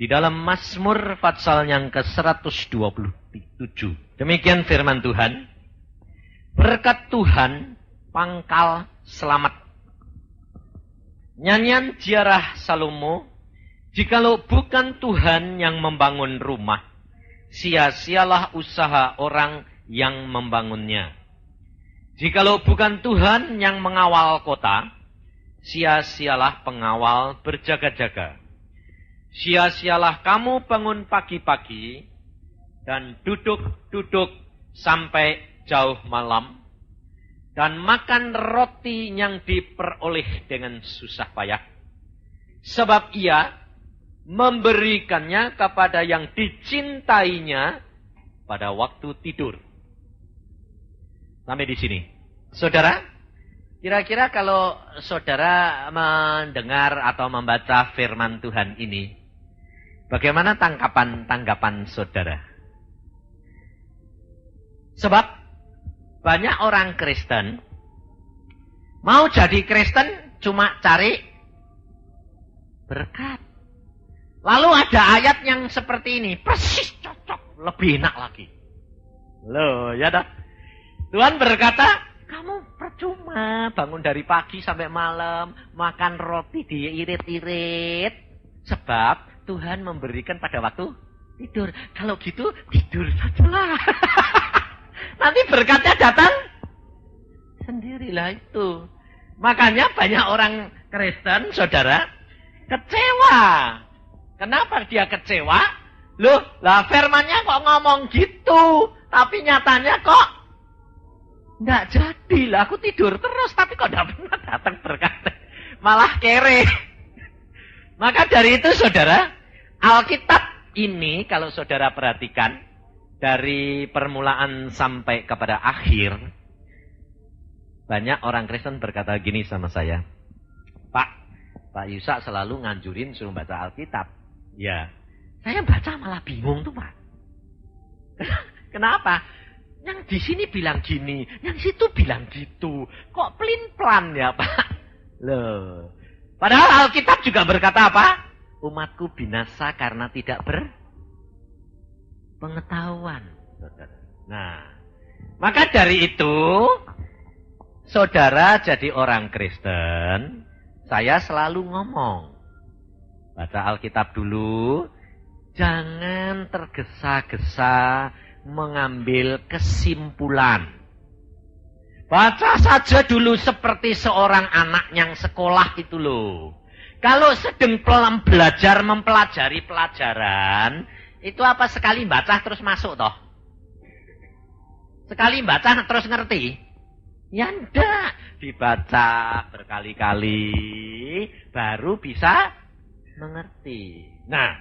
Di dalam Mazmur pasal yang ke-127. Demikian firman Tuhan. Berkat Tuhan, pangkal selamat. Nyanyian ziarah Salomo. Jikalau bukan Tuhan yang membangun rumah, sia-sialah usaha orang yang membangunnya. Jikalau bukan Tuhan yang mengawal kota, sia-sialah pengawal berjaga-jaga. Sia-sialah kamu bangun pagi-pagi dan duduk-duduk sampai jauh malam dan makan roti yang diperoleh dengan susah payah. Sebab ia memberikannya kepada yang dicintainya pada waktu tidur. Sampai di sini. Saudara, kira-kira kalau saudara mendengar atau membaca firman Tuhan ini, bagaimana tanggapan saudara? Sebab banyak orang Kristen mau jadi Kristen cuma cari berkat. Lalu ada ayat yang seperti ini, persis cocok, lebih enak lagi. Loh, ya dah. Tuhan berkata, kamu percuma bangun dari pagi sampai malam, makan roti diirit-irit. Sebab Tuhan memberikan pada waktu tidur. Kalau gitu, tidur sajalah. Nanti berkatnya datang sendirilah itu. Makanya banyak orang Kristen, saudara, kecewa. Kenapa dia kecewa? Loh, lah firmannya kok ngomong gitu. Tapi nyatanya kok enggak jadi lah. Aku tidur terus, tapi kok enggak pernah datang berkat. Malah kere. Maka dari itu saudara, Alkitab ini kalau saudara perhatikan, dari permulaan sampai kepada akhir, banyak orang Kristen berkata gini sama saya. Pak Yusak selalu nganjurin suruh baca Alkitab. Ya, saya baca malah bingung tuh Pak. Kenapa? Yang di sini bilang gini, yang situ bilang gitu. Kok pelin-pelan ya Pak? Loh. Padahal Alkitab juga berkata apa? Umatku binasa karena tidak berpengetahuan. Nah, maka dari itu, saudara jadi orang Kristen, saya selalu ngomong. Baca Alkitab dulu, jangan tergesa-gesa mengambil kesimpulan. Baca saja dulu seperti seorang anak yang sekolah itu loh. Kalau sedang belajar mempelajari pelajaran, itu apa sekali baca terus masuk toh? Sekali baca terus ngerti? Ya enggak, dibaca berkali-kali baru bisa mengerti. Nah,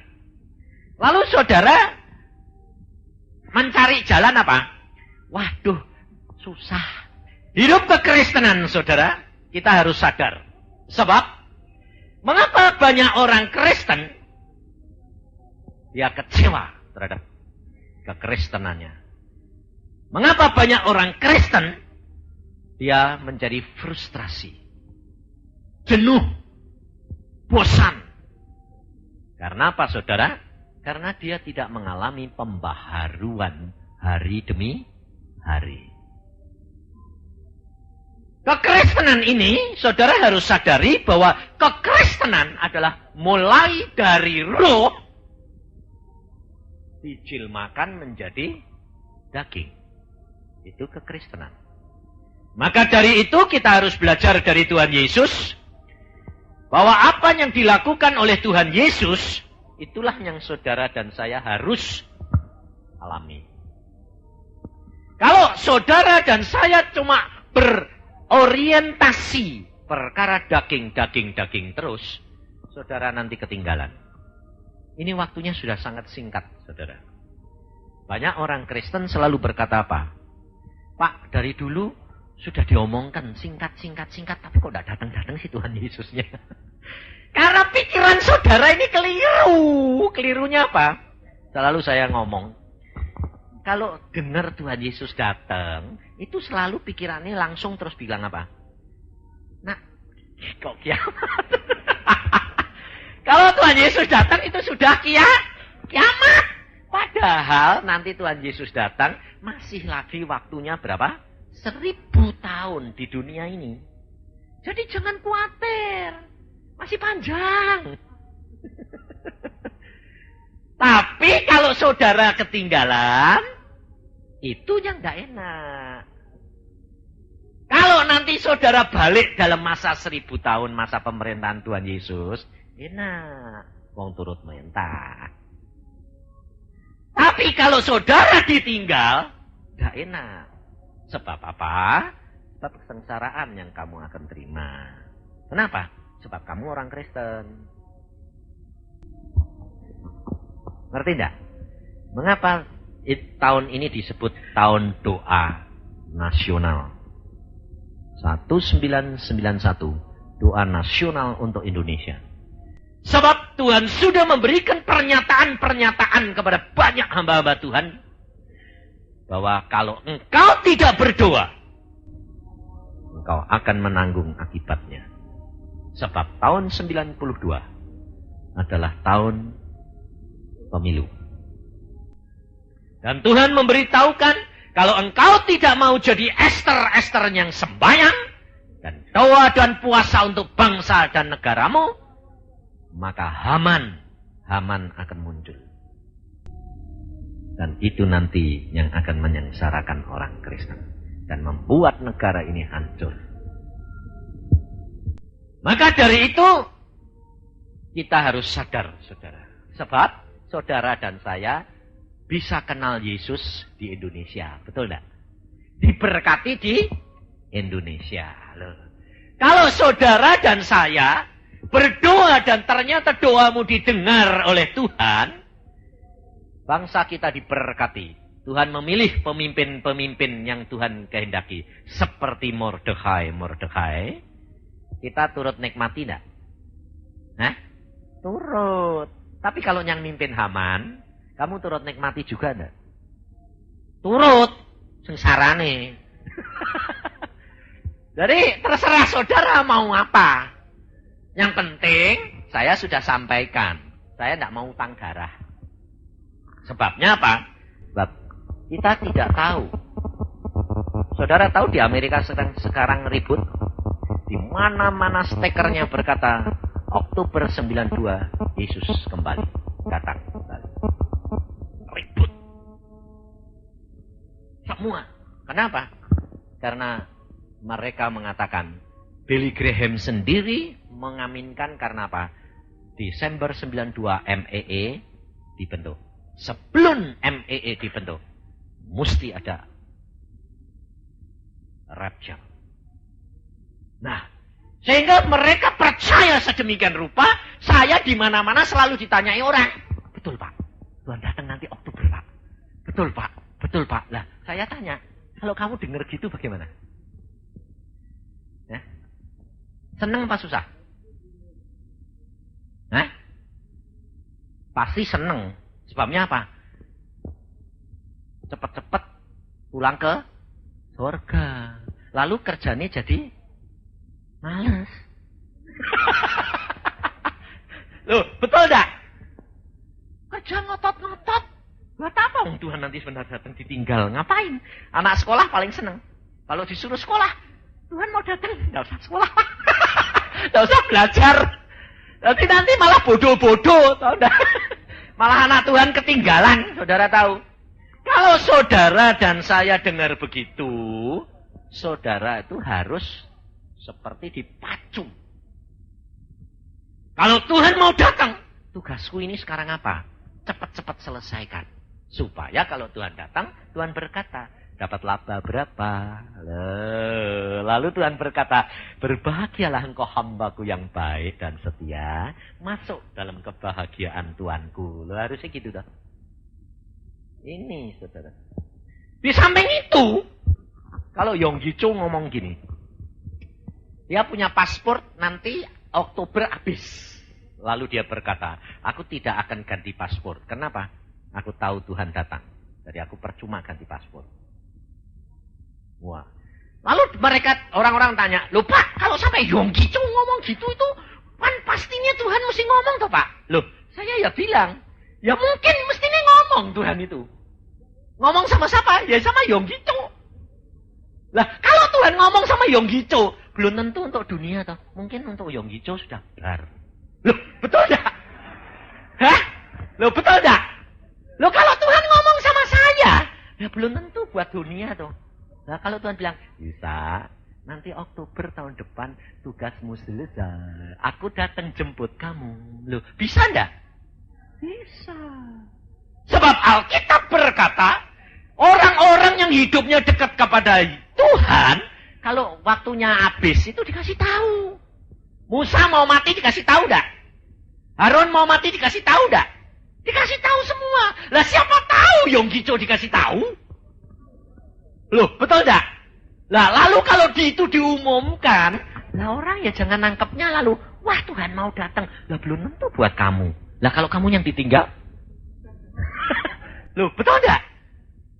lalu saudara mencari jalan apa? Waduh, susah. Hidup kekristenan, saudara, kita harus sadar. Sebab, mengapa banyak orang Kristen dia kecewa terhadap kekristenannya? Mengapa banyak orang Kristen dia menjadi frustrasi, jenuh, bosan? Karena apa saudara? Karena dia tidak mengalami pembaharuan hari demi hari. Kekristenan ini, saudara harus sadari bahwa kekristenan adalah mulai dari roh dijilmakan menjadi daging. Itu kekristenan. Maka dari itu kita harus belajar dari Tuhan Yesus bahwa apa yang dilakukan oleh Tuhan Yesus, itulah yang saudara dan saya harus alami. Kalau saudara dan saya cuma berorientasi perkara daging terus, saudara nanti ketinggalan. Ini waktunya sudah sangat singkat, saudara. Banyak orang Kristen selalu berkata apa? Pak, dari dulu sudah diomongkan singkat, tapi kok tidak datang si Tuhan Yesusnya? Karena pikiran saudara ini keliru. Kelirunya apa? Selalu saya ngomong, kalau dengar Tuhan Yesus datang, itu selalu pikirannya langsung terus bilang apa? Nah, kok kiamat? Kalau Tuhan Yesus datang itu sudah kiamat. Padahal nanti Tuhan Yesus datang masih lagi waktunya berapa? 1000 tahun di dunia ini. Jadi jangan khawatir. Masih panjang. Tapi kalau saudara ketinggalan, itu yang tidak enak. Kalau nanti saudara balik dalam masa 1000 tahun, masa pemerintahan Tuhan Yesus, enak. Wong turut mentah. Tapi kalau saudara ditinggal, tidak enak. Sebab apa? Sebab kesengsaraan yang kamu akan terima. Kenapa? Sebab kamu orang Kristen. Ngerti tidak? Mengapa tahun ini disebut tahun doa nasional? 1991, doa nasional untuk Indonesia. Sebab Tuhan sudah memberikan pernyataan-pernyataan kepada banyak hamba-hamba Tuhan. Bahwa kalau engkau tidak berdoa, engkau akan menanggung akibatnya. Sebab tahun 92 adalah tahun pemilu. Dan Tuhan memberitahukan, kalau engkau tidak mau jadi Ester yang sembahyang, dan doa dan puasa untuk bangsa dan negaramu, maka Haman akan muncul. Dan itu nanti yang akan menyengsarakan orang Kristen. Dan membuat negara ini hancur. Maka dari itu, kita harus sadar, saudara. Sebab, saudara dan saya bisa kenal Yesus di Indonesia. Betul tidak? Diberkati di Indonesia. Loh. Kalau saudara dan saya berdoa dan ternyata doamu didengar oleh Tuhan, bangsa kita diberkati. Tuhan memilih pemimpin-pemimpin yang Tuhan kehendaki. Seperti Mordekai. Kita turut nikmati tidak? Hah? Turut. Tapi kalau yang mimpin Haman, kamu turut nikmati juga enggak? Turut. Sengsarane. Jadi terserah saudara mau apa. Yang penting saya sudah sampaikan. Saya tidak mau utang darah. Sebabnya apa? Sebab kita tidak tahu. Saudara tahu di Amerika sekarang ribut. Di mana-mana stekernya berkata Oktober 92 Yesus kembali. Datang kembali. Ribut. Semua. Kenapa? Karena mereka mengatakan Billy Graham sendiri mengaminkan karena apa? Desember 92 MEE dibentuk. Sebelum MEE dibentuk, mesti ada rapture. Nah, sehingga mereka percaya sedemikian rupa, saya di mana-mana selalu ditanyai orang. Betul Pak, Tuhan datang nanti Oktober Pak. Betul Pak, betul Pak. Lah, saya tanya, kalau kamu dengar gitu bagaimana? Ya? Senang apa susah? Hah? Pasti senang. Sebabnya apa? Cepat-cepat pulang ke surga. Lalu kerjanya jadi males. Loh, betul enggak? Kerja ngotot-ngotot. Buat apa Tuhan nanti sebenarnya datang ditinggal? Ngapain? Anak sekolah paling seneng. Kalau disuruh sekolah, Tuhan mau datang, enggak usah sekolah. Enggak usah belajar. Nanti malah bodoh-bodoh, tahu enggak? Malah anak Tuhan ketinggalan, saudara tahu. Kalau saudara dan saya dengar begitu, saudara itu harus seperti dipacu. Kalau Tuhan mau datang, tugasku ini sekarang apa? Cepat-cepat selesaikan. Supaya kalau Tuhan datang, Tuhan berkata, dapat laba berapa? Lalu Tuhan berkata, berbahagialah engkau hambaku yang baik dan setia, masuk dalam kebahagiaan Tuanku. Loh, harusnya gitu dah. Ini saudara. Di samping itu, kalau Yonggi Cho ngomong gini, dia punya paspor nanti Oktober habis. Lalu dia berkata, aku tidak akan ganti paspor. Kenapa? Aku tahu Tuhan datang. Jadi aku percuma ganti paspor. Wah. Lalu mereka, orang-orang tanya, loh Pak, kalau sampai Yonggi Cho ngomong gitu itu Kan pastinya Tuhan mesti ngomong toh Pak. Loh, saya ya bilang, ya mungkin mestinya ngomong Tuhan itu. Ngomong sama siapa? Ya sama Yonggico. Lah, kalau Tuhan ngomong sama Yonggico, belum tentu untuk dunia toh. Mungkin untuk Yonggico sudah bar. Loh, betul enggak? Hah? Loh, betul enggak? Loh, kalau Tuhan ngomong sama saya, ya belum tentu buat dunia toh. Nah, kalau Tuhan bilang, bisa, nanti Oktober tahun depan tugasmu selesai. Aku datang jemput kamu. Loh, bisa enggak? Bisa. Sebab Alkitab berkata, orang-orang yang hidupnya dekat kepada Tuhan, kalau waktunya habis itu dikasih tahu. Musa mau mati dikasih tahu enggak? Harun mau mati dikasih tahu enggak? Dikasih tahu semua. Lah siapa tahu Yonggico dikasih tahu? Loh, betul enggak? Lah lalu kalau itu diumumkan, lah orang ya jangan nangkepnya lalu, wah Tuhan mau datang. Lah belum tentu buat kamu. Lah kalau kamu yang ditinggal? Loh, betul enggak?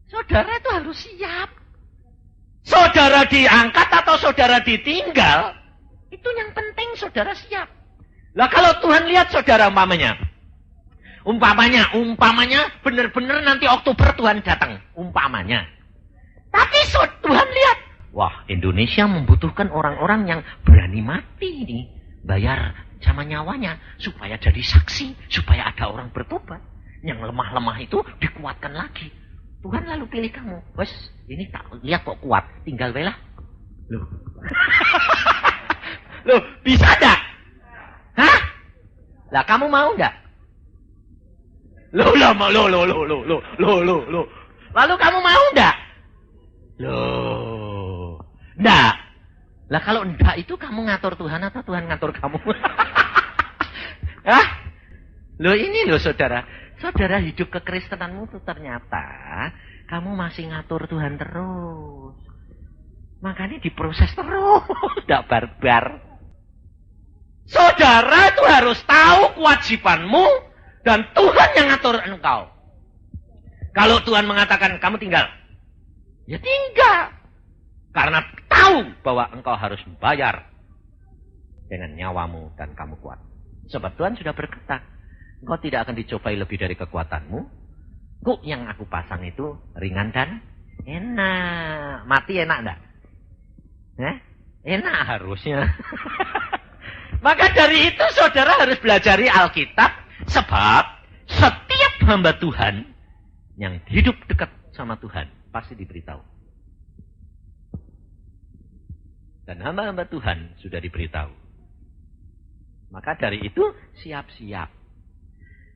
Saudara itu harus siap. Saudara diangkat atau saudara ditinggal, itu yang penting saudara siap. Lah kalau Tuhan lihat saudara umpamanya benar-benar nanti Oktober Tuhan datang, umpamanya. Tapi Tuhan lihat, wah Indonesia membutuhkan orang-orang yang berani mati nih, bayar sama nyawanya supaya jadi saksi, supaya ada orang bertobat. Yang lemah-lemah itu dikuatkan lagi. Tuhan lalu pilih kamu. Wes, ini tak lihat kok kuat, tinggal belah. Loh. Loh, bisa enggak? Hah? Lah kamu mau enggak? Loh. Lalu kamu mau enggak? Loh. Enggak. Lah kalau enggak itu kamu ngatur Tuhan atau Tuhan ngatur kamu? Hah? Loh ini loh saudara. Saudara hidup kekristenanmu itu ternyata kamu masih ngatur Tuhan terus. Makanya diproses terus. Tidak barbar. Saudara itu harus tahu kewajibanmu dan Tuhan yang ngatur engkau. Kalau Tuhan mengatakan kamu tinggal, ya tinggal. Karena tahu bahwa engkau harus membayar dengan nyawamu dan kamu kuat. Sebab Tuhan sudah berkata, engkau tidak akan dicobai lebih dari kekuatanmu. Kuk yang aku pasang itu ringan dan enak. Mati enak enggak? Enak harusnya. Maka dari itu saudara harus belajari Alkitab. Sebab setiap hamba Tuhan yang hidup dekat sama Tuhan pasti diberitahu. Dan hamba-hamba Tuhan sudah diberitahu. Maka dari itu siap-siap.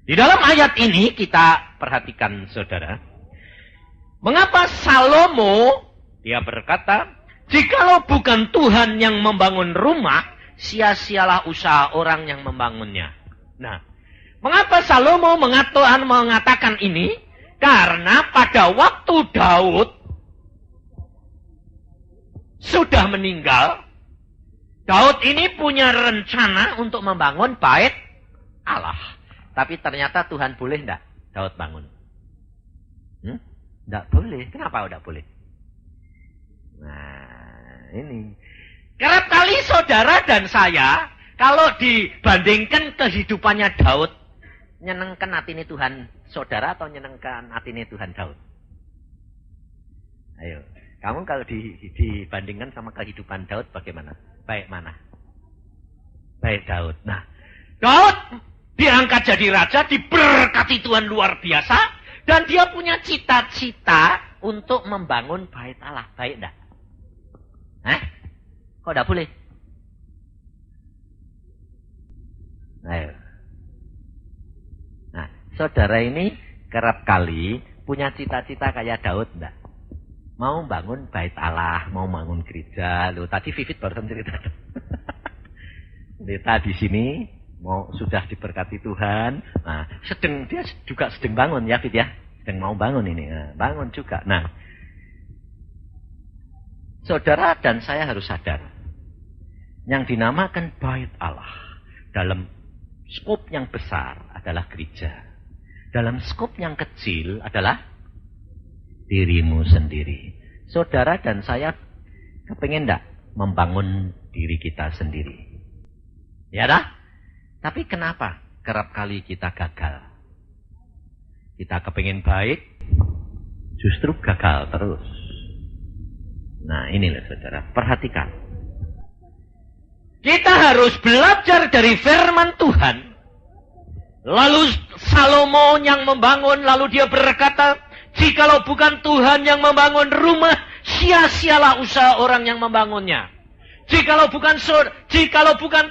Di dalam ayat ini kita perhatikan saudara. Mengapa Salomo dia berkata, jikalau bukan Tuhan yang membangun rumah, sia-sialah usaha orang yang membangunnya. Nah, mengapa Salomo mengatakan ini? Karena pada waktu Daud sudah meninggal, Daud ini punya rencana untuk membangun bait Allah. Tapi ternyata Tuhan boleh enggak Daud bangun? Enggak boleh. Kenapa enggak boleh? Nah, ini. Kerap kali saudara dan saya, kalau dibandingkan kehidupannya Daud, nyenengkan hati ini Tuhan saudara atau nyenengkan hati ini Tuhan Daud? Ayo, kamu kalau dibandingkan sama kehidupan Daud bagaimana? Baik mana? Baik Daud. Nah, Daud diangkat jadi raja, diberkati Tuhan luar biasa, dan dia punya cita-cita untuk membangun bait Allah. Baik enggak? Kok enggak boleh? Ayo. Nah, saudara ini kerap kali punya cita-cita kayak Daud enggak? Mau bangun bait Allah, mau bangun gereja. Loh, tadi Vivit barusan cerita. Cerita di sini mau sudah diberkati Tuhan. Nah, dia juga sedang bangun ya, Fit ya. Sedang mau bangun ini. Nah, bangun juga. Nah, saudara dan saya harus sadar. Yang dinamakan bait Allah dalam skop yang besar adalah gereja. Dalam skop yang kecil adalah dirimu sendiri. Saudara dan saya kepengen enggak membangun diri kita sendiri? Ya dah? Tapi kenapa kerap kali kita gagal? Kita kepingin baik, justru gagal terus. Nah inilah saudara, perhatikan. Kita harus belajar dari firman Tuhan. Lalu Salomo yang membangun, lalu dia berkata, jikalau bukan Tuhan yang membangun rumah, sia-sialah usaha orang yang membangunnya. Jikalau bukan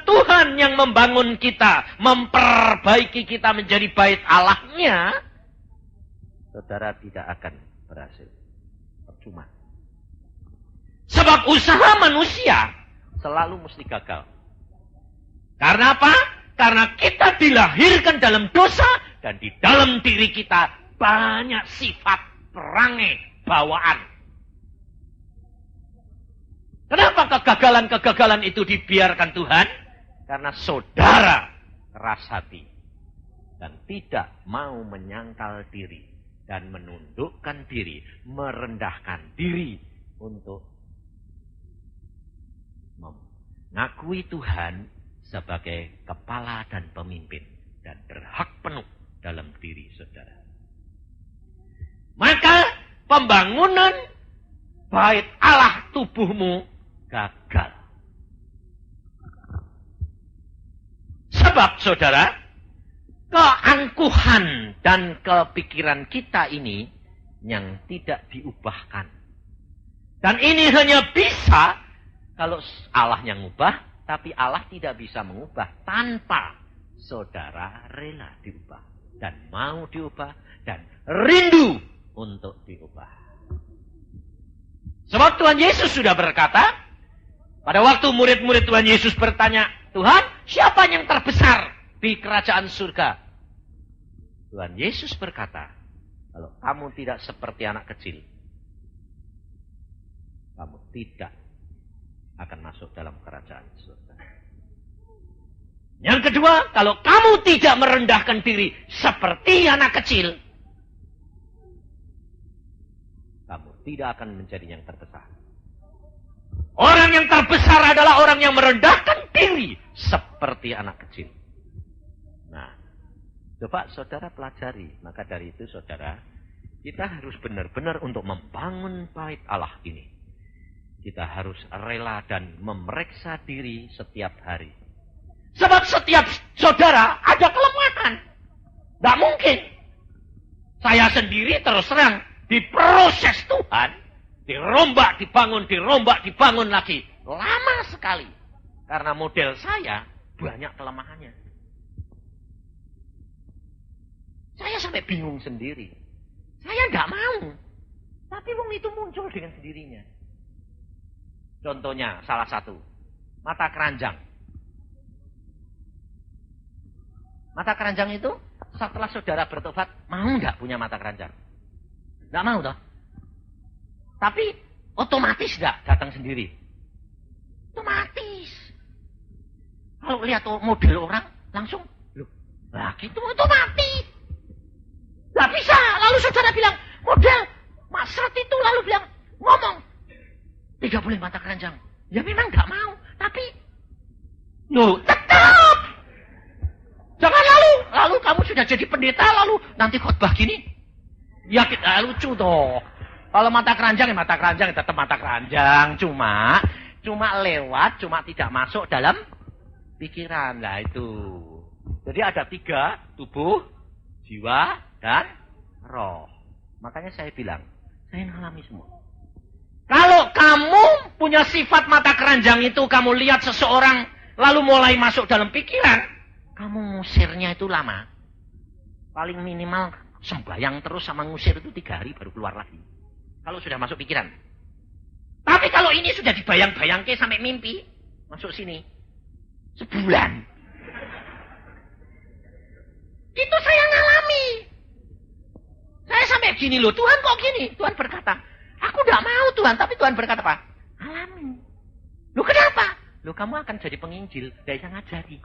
Tuhan yang membangun kita, memperbaiki kita menjadi bait Allahnya, saudara tidak akan berhasil. Percuma. Sebab usaha manusia selalu mesti gagal. Karena apa? Karena kita dilahirkan dalam dosa dan di dalam diri kita banyak sifat perangai bawaan. Kenapa kegagalan-kegagalan itu dibiarkan Tuhan? Karena saudara keras hati dan tidak mau menyangkal diri dan menundukkan diri, merendahkan diri untuk mengakui Tuhan sebagai kepala dan pemimpin dan berhak penuh dalam diri saudara. Maka pembangunan bait Allah tubuhmu gagal. Sebab saudara, keangkuhan dan kepikiran kita ini yang tidak diubahkan. Dan ini hanya bisa kalau Allah yang ubah. Tapi Allah tidak bisa mengubah tanpa saudara rela diubah. Dan mau diubah. Dan rindu untuk diubah. Sebab Tuhan Yesus sudah berkata. Pada waktu murid-murid Tuhan Yesus bertanya. Tuhan, siapa yang terbesar di kerajaan surga? Tuhan Yesus berkata. Kalau kamu tidak seperti anak kecil. Kamu tidak akan masuk dalam kerajaan surga. Yang kedua, kalau kamu tidak merendahkan diri seperti anak kecil, kamu tidak akan menjadi yang terbesar. Orang yang terbesar adalah orang yang merendahkan diri seperti anak kecil. Nah, coba saudara pelajari. Maka dari itu saudara, kita harus benar-benar untuk membangun bait Allah ini. Kita harus rela dan memeriksa diri setiap hari. Sebab setiap saudara ada kelemahan. Tidak mungkin. Saya sendiri terus terang diproses Tuhan. Dirombak, dibangun lagi. Lama sekali. Karena model saya banyak kelemahannya. Saya sampai bingung sendiri. Saya tidak mau. Tapi wong itu muncul dengan sendirinya. Contohnya salah satu, mata keranjang. Mata keranjang itu setelah saudara bertobat, mau nggak punya mata keranjang? Nggak mau toh. Tapi otomatis nggak datang sendiri. Otomatis. Kalau lihat model orang langsung, loh, lah gitu otomatis. Nggak bisa. Lalu saudara bilang model Mas Rat itu lalu bilang ngomong. Tidak boleh mata keranjang. Ya memang nggak mau. Tapi, loh tetap. Jangan lalu kamu sudah jadi pendeta, lalu nanti khotbah gini. Ya kita lucu toh. Kalau mata keranjang ya mata keranjang, tetap mata keranjang. Cuma lewat, cuma tidak masuk dalam pikiran. Lah itu. Jadi ada 3, tubuh, jiwa, dan roh. Makanya saya bilang, saya mengalami semua. Kalau kamu punya sifat mata keranjang itu, kamu lihat seseorang, lalu mulai masuk dalam pikiran, kamu ngusirnya itu lama. Paling minimal sembahyang terus sama ngusir itu 3 hari baru keluar lagi. Kalau sudah masuk pikiran. Tapi kalau ini sudah dibayang-bayangke sampai mimpi, masuk sini. Sebulan. Itu saya ngalami. Saya sampai gini loh, Tuhan kok gini? Tuhan berkata, aku tidak mau Tuhan, tapi Tuhan berkata apa? Alami. Loh kenapa? Loh kamu akan jadi penginjil, gak bisa ngajari.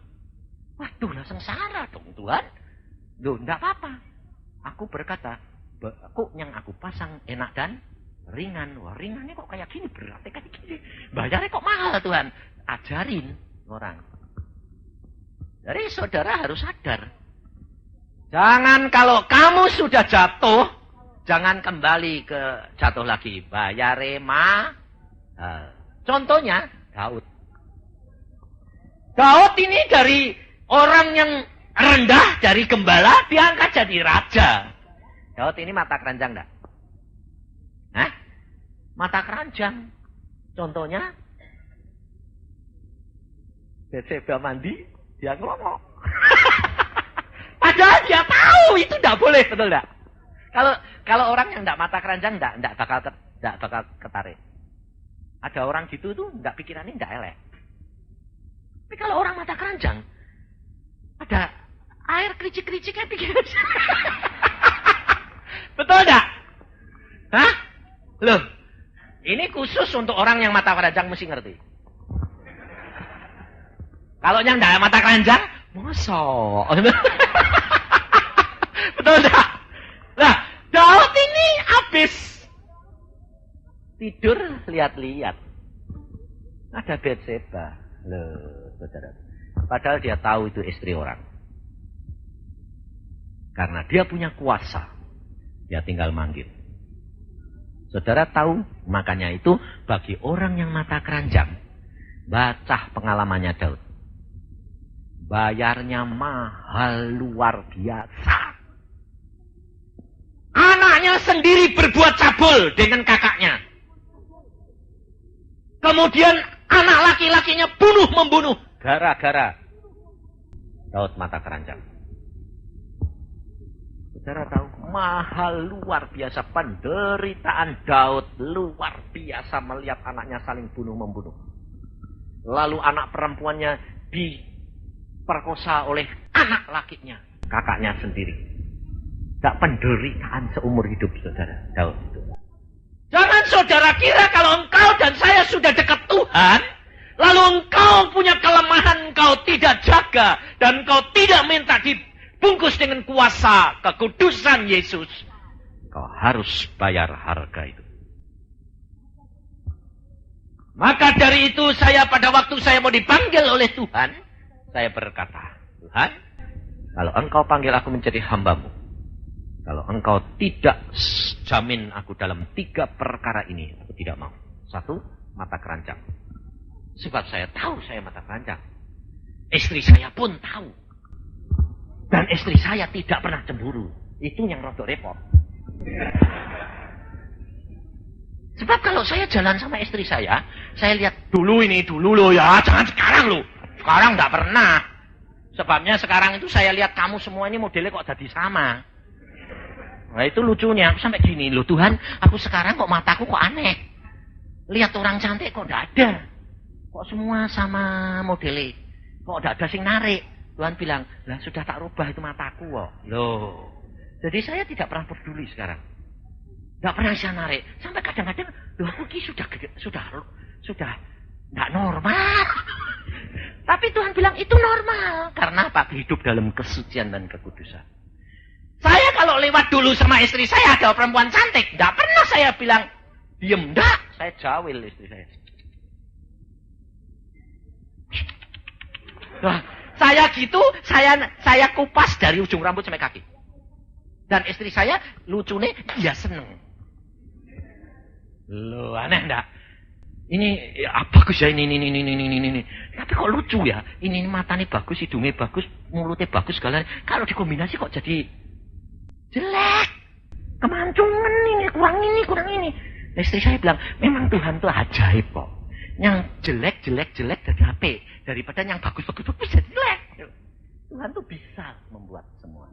Waduh lah sengsara dong Tuhan. Loh tidak apa-apa. Aku berkata, kok yang aku pasang enak dan ringan. Wah ringannya kok kayak gini, beratnya kayak gini. Bayarnya kok mahal Tuhan. Ajarin orang. Jadi saudara harus sadar. Jangan kalau kamu sudah jatuh, jangan kembali ke jatuh lagi. Bayare contohnya Daud. Daud ini dari orang yang rendah, dari gembala, diangkat jadi raja. Daud ini mata keranjang enggak? Hah? Mata keranjang. Contohnya, Betseba mandi, dia ngelongok. Padahal dia tahu itu enggak boleh, betul enggak? Kalau orang yang enggak mata keranjang enggak bakal ketarik. Ada orang gitu tuh enggak pikirannya enggak elek. Tapi kalau orang mata keranjang, ada air kericik-kericiknya pikiran. Betul enggak? Hah? Loh, ini khusus untuk orang yang mata keranjang mesti ngerti. Kalau yang enggak mata keranjang, mosok. Betul enggak? Nah, Daud ini habis tidur lihat-lihat. Ada Betseba. Loh, saudara. Padahal dia tahu itu istri orang. Karena dia punya kuasa. Dia tinggal manggil. Saudara tahu, makanya itu bagi orang yang mata keranjang, baca pengalamannya Daud. Bayarnya mahal luar biasa. Anaknya sendiri berbuat cabul dengan kakaknya. Kemudian anak laki-lakinya bunuh-membunuh. Gara-gara Daud mata keranjang. Saudara tahu, mahal luar biasa. Penderitaan Daud luar biasa melihat anaknya saling bunuh-membunuh. Lalu anak perempuannya diperkosa oleh anak lakinya. Kakaknya sendiri. Tak penderitaan seumur hidup saudara Daud itu. Jangan saudara kira kalau engkau dan saya sudah dekat Tuhan, lalu engkau punya kelemahan, engkau tidak jaga, dan engkau tidak minta dibungkus dengan kuasa kekudusan Yesus, engkau harus bayar harga itu. Maka dari itu saya pada waktu saya mau dipanggil oleh Tuhan, saya berkata, Tuhan, kalau engkau panggil aku menjadi hambamu, kalau engkau tidak jamin aku dalam 3 perkara ini, aku tidak mau. 1, mata keranjang. Sebab saya tahu saya mata keranjang. Istri saya pun tahu. Dan istri saya tidak pernah cemburu. Itu yang rada repot. Sebab kalau saya jalan sama istri saya lihat dulu loh ya, jangan sekarang loh. Sekarang nggak pernah. Sebabnya sekarang itu saya lihat kamu semua ini modelnya kok jadi sama. Nah itu lucunya, aku sampai gini loh, Tuhan, aku sekarang kok mataku kok aneh. Lihat orang cantik kok enggak ada. Kok semua sama modelnya. Kok enggak ada sing narik. Tuhan bilang, lah sudah tak rubah itu mataku kok. Loh. Jadi saya tidak pernah peduli sekarang. Enggak pernah saya narik. Sampai kadang-kadang, loh aku ini sudah enggak normal. Tapi Tuhan bilang itu normal. Karena apa? Hidup dalam kesucian dan kekudusan. Saya kalau lewat dulu sama istri saya ada perempuan cantik, enggak pernah saya bilang diem, enggak. Saya jawil istri saya. Nah, saya gitu, saya kupas dari ujung rambut sampai kaki. Dan istri saya lucunya dia seneng. Loh, aneh enggak? Ini bagus ya ini. Tapi kok lucu ya? Ini matanya bagus, hidungnya bagus, mulutnya bagus segala. Kalau dikombinasi kok jadi jelek, kemancungan ini, kurang ini. Istri saya bilang, memang Tuhan tuh ajaib kok. Yang jelek jadi apik. Daripada yang bagus jadi jelek. Tuhan tuh bisa membuat semua.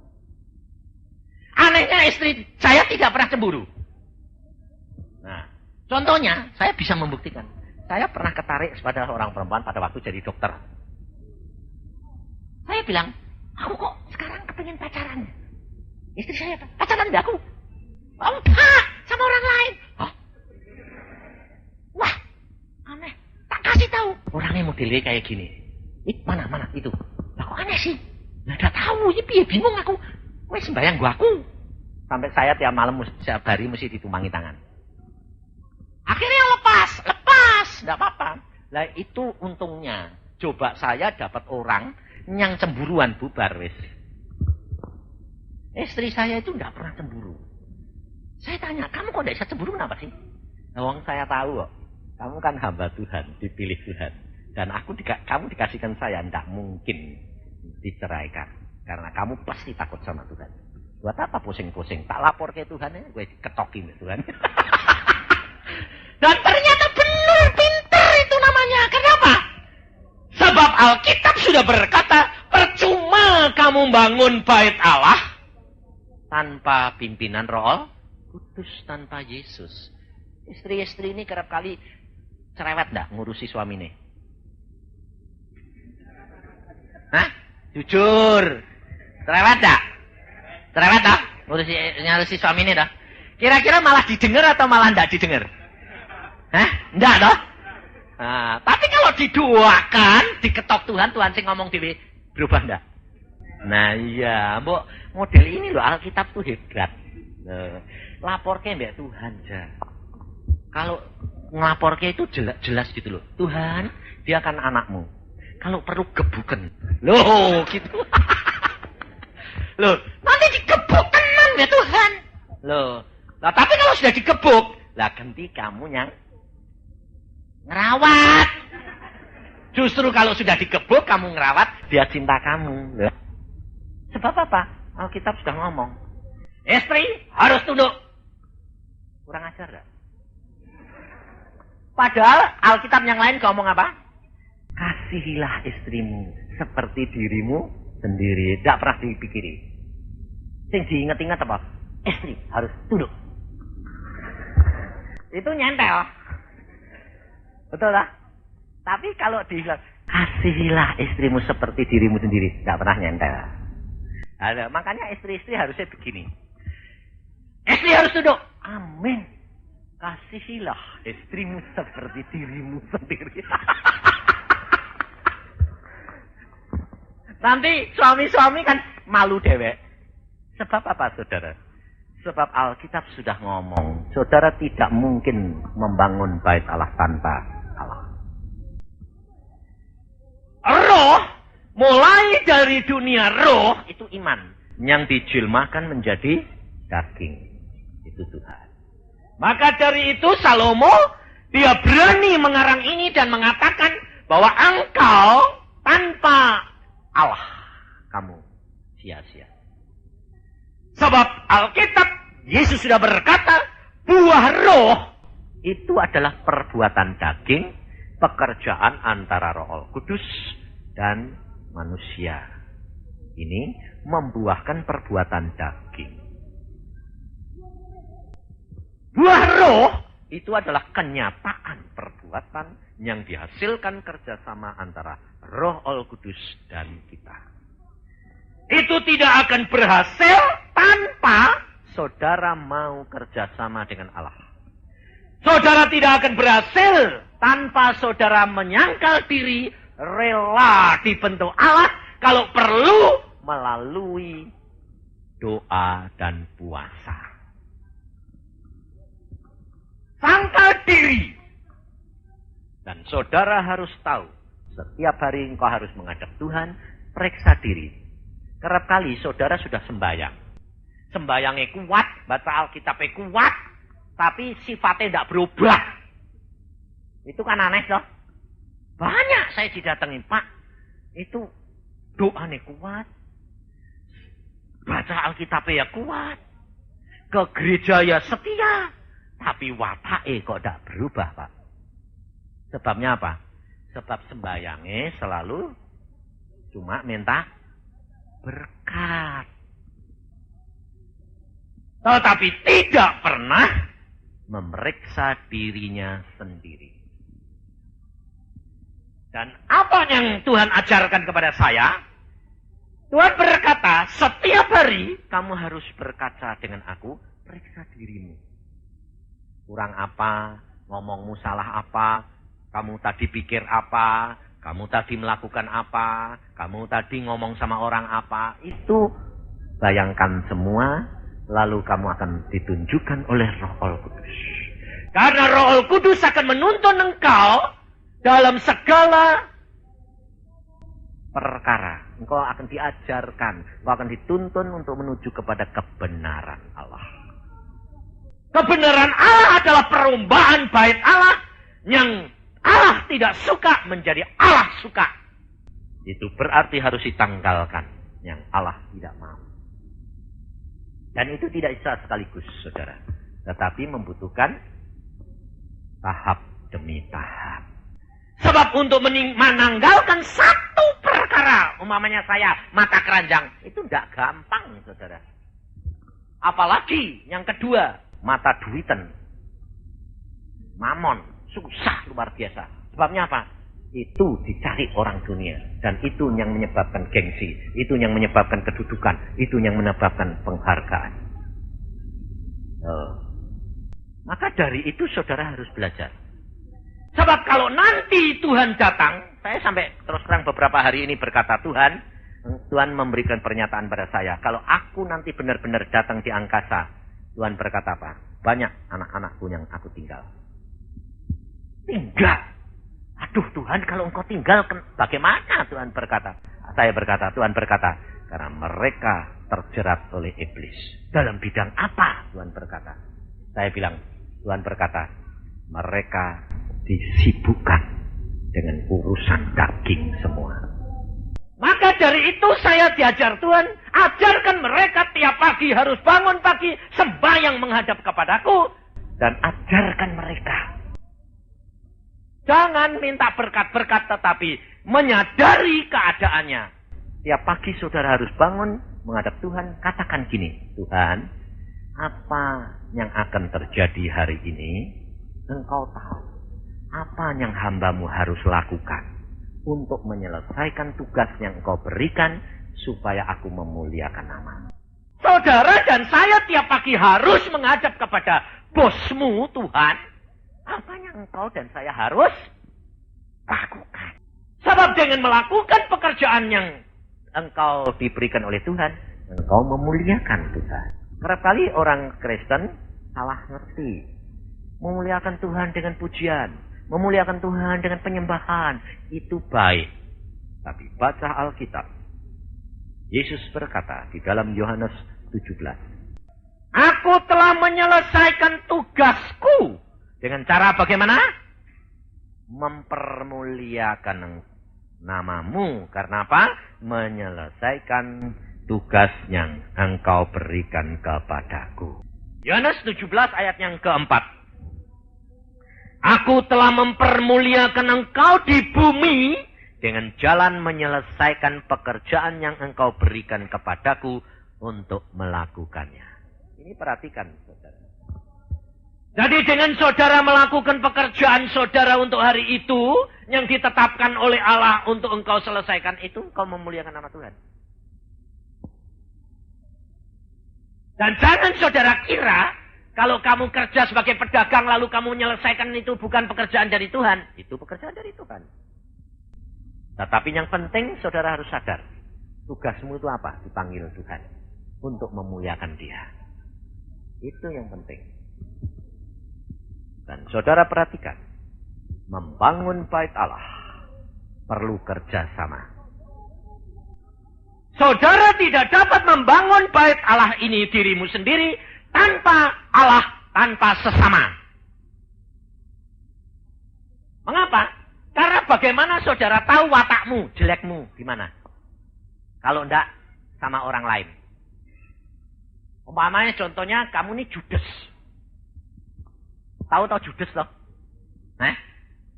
Anehnya istri saya tidak pernah cemburu. Nah, contohnya, saya bisa membuktikan. Saya pernah ketarik pada seorang perempuan pada waktu jadi dokter. Saya bilang, aku kok sekarang kepengen pacaran. Istri saya, pacaran enggak aku? Oh, enggak, sama orang lain. Hah? Wah, aneh. Tak kasih tahu. Orangnya modelnya kayak gini. Mana itu? Lah kok aneh sih? Enggak tahu, ya bingung aku. Wes sembayang gua aku. Sampai saya tiap malam setiap hari mesti ditumpangi tangan. Akhirnya lepas, enggak apa-apa. Lah itu untungnya. Coba saya dapat orang Yang cemburuan bubar wis. Istri saya itu enggak pernah cemburu. Saya tanya, kamu kok enggak bisa cemburu kenapa sih? Wong saya tahu kok. Kamu kan hamba Tuhan, dipilih Tuhan. Dan kamu dikasihkan saya, enggak mungkin diceraikan. Karena kamu pasti takut sama Tuhan. Buat apa pusing-pusing? Tak lapor ke Tuhan ya, gue ketokin Tuhan. Dan ternyata benar, pintar itu namanya. Kenapa? Sebab Alkitab sudah berkata, percuma kamu bangun bait Allah tanpa pimpinan Roh Kudus, tanpa Yesus. Istri-istri ini kerap kali cerewet dah ngurusi suaminya. Hah? Jujur. Cerewet dah? Cerewet dah? Ngurusi suaminya dah? Kira-kira malah didengar atau malah enggak didengar? Hah? Enggak dah? Nah, tapi kalau didoakan, diketok Tuhan, Tuhan sing ngomong dewe, berubah enggak? Nah iya, mbok model ini loh Alkitab tuh hebat. Laporke mbak Tuhan aja. Kalau ngelaporke itu jelas gitu loh. Tuhan, dia kan anakmu. Kalau perlu gebukan. Loh, gitu. Loh, nanti digebuk tenan ya Tuhan. Loh, nah tapi kalau sudah digebuk, lah ganti kamu yang ngerawat. Justru kalau sudah digebuk, kamu ngerawat, dia cinta kamu. Loh. Sebab apa? Alkitab sudah ngomong. Istri harus tunduk. Kurang ajar gak? Padahal Alkitab yang lain ngomong apa? Kasihilah istrimu seperti dirimu sendiri. Tidak pernah dipikiri. Yang diingat-ingat apa? Istri harus tunduk. Itu nyentel. Betul lah. Tapi kalau dibilang kasihilah istrimu seperti dirimu sendiri. Tidak pernah nyentel. Ada, makanya istri-istri harusnya begini. Istri harus tunduk. Amin. Kasihilah istrimu seperti dirimu sendiri. Nanti suami-suami kan malu dewek. Sebab apa saudara? Sebab Alkitab sudah ngomong. Saudara tidak mungkin membangun bait Allah tanpa Allah. Roh, mulai dari dunia roh, itu iman. Yang dijilmakan menjadi daging. Itu Tuhan. Maka dari itu Salomo, dia berani mengarang ini dan mengatakan bahwa engkau tanpa Allah, kamu sia-sia. Sebab Alkitab, Yesus sudah berkata, buah roh itu adalah perbuatan daging, pekerjaan antara Roh Kudus dan manusia. Ini membuahkan perbuatan daging. Buah roh itu adalah kenyataan perbuatan yang dihasilkan kerjasama antara Roh Kudus dan kita. Itu tidak akan berhasil tanpa saudara mau kerjasama dengan Allah. Saudara tidak akan berhasil tanpa saudara menyangkal diri, rela dibentuk Allah, kalau perlu melalui doa dan puasa. Sangkal diri. Dan saudara harus tahu, setiap hari engkau harus menghadap Tuhan, periksa diri. Kerap kali saudara sudah sembahyang. Sembahyangnya kuat, baca Alkitabnya kuat, tapi sifatnya tidak berubah. Itu kan aneh loh. Banyak saya didatangi, Pak. Itu doanya kuat. Baca Alkitabnya ya kuat. Ke gereja ya setia. Tapi watake kok tidak berubah, Pak. Sebabnya apa? Sebab sembayangnya selalu cuma minta berkat. Tetapi tidak pernah memeriksa dirinya sendiri. Dan apa yang Tuhan ajarkan kepada saya? Tuhan berkata, setiap hari kamu harus berkaca dengan aku, periksa dirimu. Kurang apa, ngomongmu salah apa, kamu tadi pikir apa, kamu tadi melakukan apa, kamu tadi ngomong sama orang apa. Itu bayangkan semua, lalu kamu akan ditunjukkan oleh Roh Kudus. Karena Roh Kudus akan menuntun engkau dalam segala perkara. Engkau akan diajarkan, engkau akan dituntun untuk menuju kepada kebenaran Allah. Kebenaran Allah adalah perumpamaan bait Allah yang Allah tidak suka menjadi Allah suka. Itu berarti harus ditanggalkan yang Allah tidak mau. Dan itu tidak bisa sekaligus, saudara. Tetapi membutuhkan tahap demi tahap. Sebab untuk menanggalkan satu perkara, umpamanya saya mata keranjang, itu tidak gampang, saudara. Apalagi yang kedua, mata duitan, mamon, susah luar biasa. Sebabnya apa? Itu dicari orang dunia. Dan itu yang menyebabkan gengsi, itu yang menyebabkan kedudukan, itu yang menyebabkan penghargaan. Maka dari itu saudara harus belajar. Sebab kalau nanti Tuhan datang, saya sampai terus terang beberapa hari ini berkata, Tuhan memberikan pernyataan pada saya. Kalau aku nanti benar-benar datang di angkasa, Tuhan berkata apa? Banyak anak-anakku yang aku tinggal. Tinggal? Aduh Tuhan, kalau engkau tinggal, bagaimana Tuhan berkata? Saya berkata, Tuhan berkata, karena mereka terjerat oleh iblis. Dalam bidang apa? Tuhan berkata. Saya bilang, Tuhan berkata, mereka disibukkan dengan urusan daging semua. Maka dari itu saya diajar Tuhan, ajarkan mereka tiap pagi harus bangun pagi, sembahyang menghadap kepadaku, dan ajarkan mereka. Jangan minta berkat-berkat, tetapi menyadari keadaannya. Tiap pagi saudara harus bangun menghadap Tuhan, katakan gini, Tuhan, apa yang akan terjadi hari ini, Engkau tahu. Apa yang hambamu harus lakukan untuk menyelesaikan tugas yang Engkau berikan supaya aku memuliakan nama. Saudara dan saya tiap pagi harus menghadap kepada bosmu Tuhan. Apa yang engkau dan saya harus lakukan? Sebab dengan melakukan pekerjaan yang engkau diberikan oleh Tuhan, engkau memuliakan Tuhan. Kerap kali orang Kristen salah ngerti. Memuliakan Tuhan dengan pujian, memuliakan Tuhan dengan penyembahan, itu baik. Tapi baca Alkitab. Yesus berkata di dalam Yohanes 17. Aku telah menyelesaikan tugasku. Dengan cara bagaimana? Mempermuliakan namamu. Karena apa? Menyelesaikan tugas yang engkau berikan kepadaku. Yohanes 17 ayat yang keempat. Aku telah mempermuliakan engkau di bumi dengan jalan menyelesaikan pekerjaan yang engkau berikan kepadaku untuk melakukannya. Ini perhatikan, saudara. Jadi dengan saudara melakukan pekerjaan saudara untuk hari itu, yang ditetapkan oleh Allah untuk engkau selesaikan itu, engkau memuliakan nama Tuhan. Dan jangan saudara kira, kalau kamu kerja sebagai pedagang lalu kamu menyelesaikan itu bukan pekerjaan dari Tuhan. Itu pekerjaan dari Tuhan. Tetapi yang penting saudara harus sadar. Tugasmu itu apa? Dipanggil Tuhan. Untuk memuliakan Dia. Itu yang penting. Dan saudara perhatikan. Membangun bait Allah. Perlu kerjasama. Saudara tidak dapat membangun bait Allah ini dirimu sendiri tanpa Allah, tanpa sesama. Mengapa? Karena bagaimana saudara tahu watakmu, jelekmu gimana? Kalau enggak sama orang lain. Umpamanya contohnya kamu ini judes. Tahu judes loh?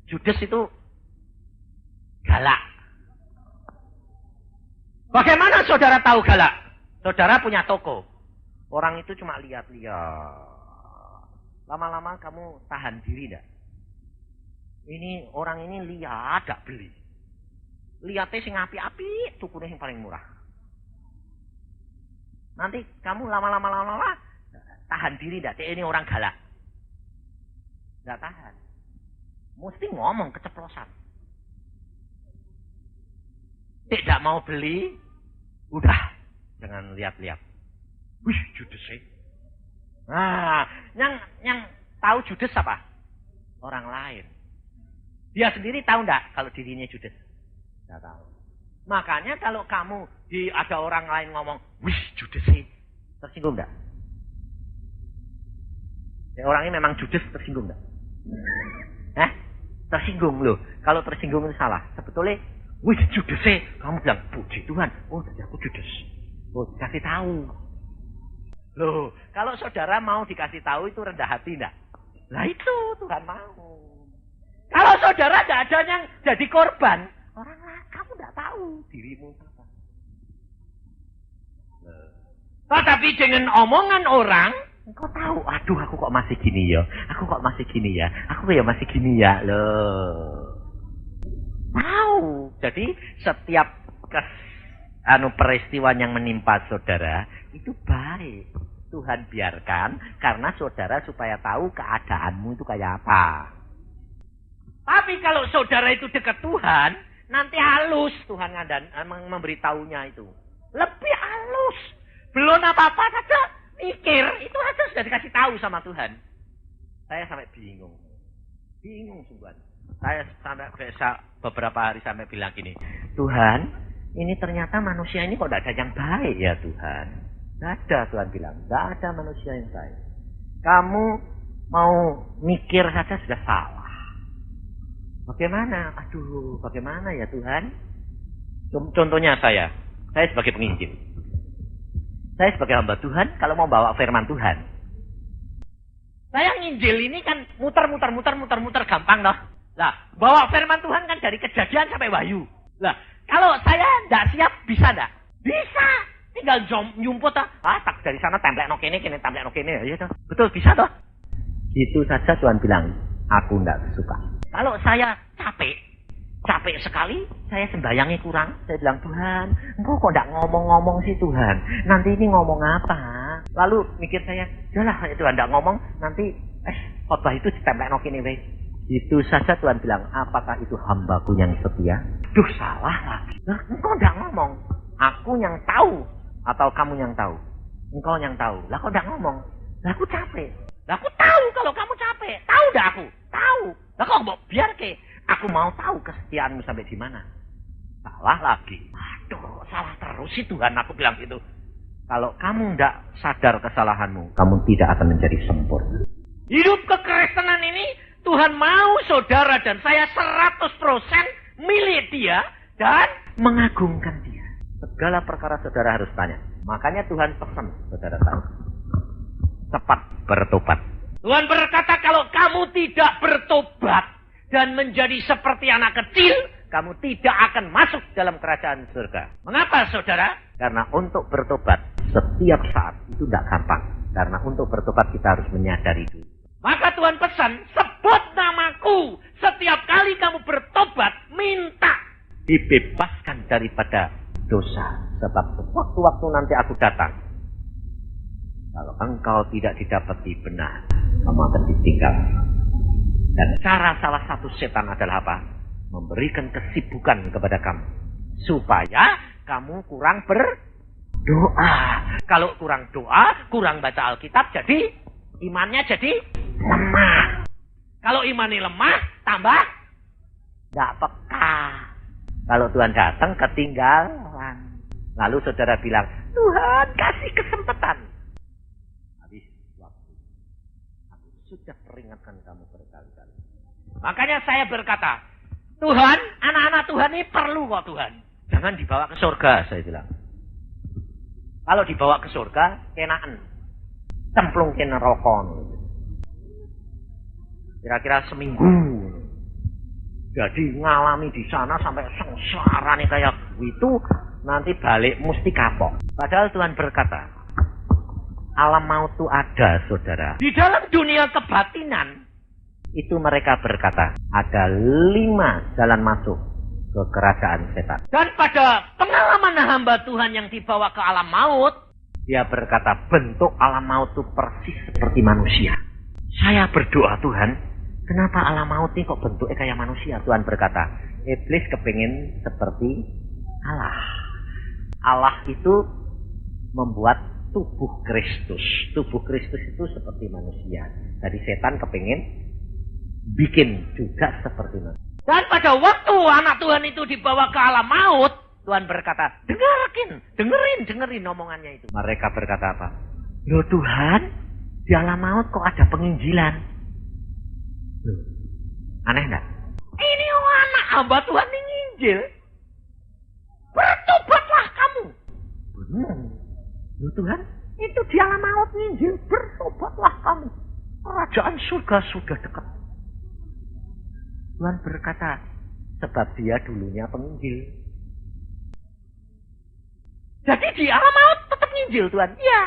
Judes itu galak. Bagaimana saudara tahu galak? Saudara punya toko. Orang itu cuma lihat-lihat. Lama-lama kamu tahan diri enggak? Ini orang ini lihat gak beli. Lihatnya sing api-api, tukune yang paling murah. Nanti kamu lama-lama tahan diri enggak? Ini orang galak. Enggak tahan. Mesti ngomong keceplosan. Tidak mau beli, udah jangan lihat-lihat. Wih, judes sih. Nah, yang tahu judes apa? Orang lain. Dia sendiri tahu enggak kalau dirinya judes? Enggak tahu. Makanya kalau kamu ada orang lain ngomong, wih judes sih, tersinggung enggak? Ya, orang ini memang judes, tersinggung enggak? Tersinggung loh. Kalau tersinggung itu salah. Sebetulnya, wih judes sih. Kamu bilang, puji Tuhan. Oh, jadi aku judes. Oh, dikasih tahu. Loh, kalau saudara mau dikasih tahu itu rendah hati enggak? Lah itu Tuhan mau. Kalau saudara enggak ada yang jadi korban, orang lain kamu enggak tahu dirimu apa. Tetapi dengan omongan orang, engkau tahu, aduh aku kok masih gini ya. Aku kok masih gini ya. Aku ya masih gini ya. Loh. Tahu. Jadi setiap peristiwa yang menimpa saudara itu baik. Tuhan biarkan karena saudara supaya tahu keadaanmu itu kayak apa. Tapi kalau saudara itu dekat Tuhan, nanti halus Tuhan memberitahunya itu. Lebih halus. Belum apa-apa saja mikir, itu aja sudah dikasih tahu sama Tuhan. Saya sampai bingung. Bingung sungguhan. Saya sampai beberapa hari sampai bilang gini, Tuhan, ini ternyata manusia ini kok tidak ada yang baik ya Tuhan. Tidak ada, Tuhan bilang. Tidak ada manusia yang baik. Kamu mau mikir saja sudah salah. Bagaimana? Aduh, bagaimana ya Tuhan? Contohnya saya sebagai penginjil. Saya sebagai hamba Tuhan, kalau mau bawa firman Tuhan. Saya nginjil ini kan muter gampang loh. Lah, bawa firman Tuhan kan dari Kejadian sampai Wahyu. Lah, kalau saya tidak siap, bisa enggak? Bisa. Tinggal nyumput tak dari sana templek no kene templek no kene. Ya, betul, bisa toh? Itu saja Tuhan bilang, aku tidak suka. Kalau saya capek sekali, saya sembahyangnya kurang. Saya bilang, Tuhan, engkau kok tidak ngomong-ngomong sih Tuhan? Nanti ini ngomong apa? Lalu mikir saya, yalah Tuhan tidak ngomong, nanti khotbah itu ditemplek no kene. Itu saja Tuhan bilang, apakah itu hambaku yang setia? Duh, salah lagi. Nah, engkau tidak ngomong. Aku yang tahu. Atau kamu yang tahu? Engkau yang tahu. Lah kau tidak ngomong. Lah aku capek. Lah aku tahu kalau kamu capek. Tahu dah aku. Tahu. Lah kau mau biar ke. Aku mau tahu kesetiaanmu sampai di mana. Salah lagi. Aduh, salah terus sih Tuhan. Aku bilang gitu. Kalau kamu tidak sadar kesalahanmu, kamu tidak akan menjadi sempurna. Hidup kekristenan ini, Tuhan mau saudara dan saya 100% milik dia dan mengagungkan dia. Segala perkara saudara harus tanya. Makanya Tuhan pesan saudara tahu. Cepat bertobat. Tuhan berkata kalau kamu tidak bertobat dan menjadi seperti anak kecil, kamu tidak akan masuk dalam kerajaan surga. Mengapa saudara? Karena untuk bertobat setiap saat itu tidak gampang. Karena untuk bertobat kita harus menyadari itu. Maka Tuhan pesan, sebut namaku. Setiap kali kamu bertobat, minta dibebaskan daripada dosa. Sebab waktu-waktu nanti aku datang. Kalau engkau tidak didapati benar, kamu akan ditinggal. Dan cara salah satu setan adalah apa? Memberikan kesibukan kepada kamu. Supaya kamu kurang berdoa. Kalau kurang doa, kurang baca Alkitab, jadi imannya jadi lemah. Kalau imannya lemah, tambah tidak peka. Kalau Tuhan datang, ketinggalan. Lalu saudara bilang, Tuhan kasih kesempatan. Habis waktu. Aku sudah peringatkan kamu berkali-kali. Makanya saya berkata, Tuhan, anak-anak Tuhan ini perlu kok Tuhan. Jangan dibawa ke surga, saya bilang. Kalau dibawa ke surga, kenaan. Cemplung ke neraka. Kira-kira seminggu. Jadi ngalami di sana sampai sengsara nih kayak gitu. Nanti balik mesti kapok. Padahal Tuhan berkata, alam maut itu ada, saudara. Di dalam dunia kebatinan, itu mereka berkata, ada 5 jalan masuk ke kerajaan setan. Dan pada pengalaman hamba Tuhan yang dibawa ke alam maut, dia berkata, bentuk alam maut itu persis seperti manusia. Saya berdoa, Tuhan, kenapa alam maut ini kok bentuknya kayak manusia? Tuhan berkata, iblis kepingin seperti Allah. Allah itu membuat tubuh Kristus. Tubuh Kristus itu seperti manusia. Jadi setan kepingin bikin juga seperti manusia. Dan pada waktu anak Tuhan itu dibawa ke alam maut, Tuhan berkata, dengerin omongannya itu. Mereka berkata apa? Loh Tuhan, di alam maut kok ada penginjilan? Loh, aneh enggak? Ini anak hamba Tuhan ini nginjil. Bertobatlah kamu. Benar. Loh Tuhan, itu di alam maut nginjil. Bertobatlah kamu. Kerajaan surga sudah dekat. Tuhan berkata, sebab dia dulunya penginjil. Jadi di alam maut tetap nginjil Tuhan. Iya.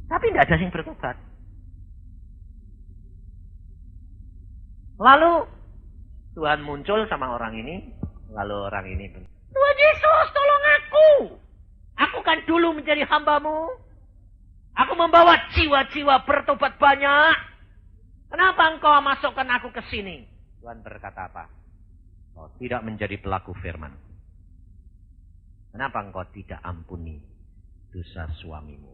Tapi tidak ada yang bertobat. Lalu Tuhan muncul sama orang ini. Lalu orang ini, Tuhan Yesus tolong aku. Aku kan dulu menjadi hambamu. Aku membawa jiwa-jiwa bertobat banyak. Kenapa engkau masukkan aku ke sini? Tuhan berkata apa? Kau tidak menjadi pelaku firman. Kenapa engkau tidak ampuni dosa suamimu?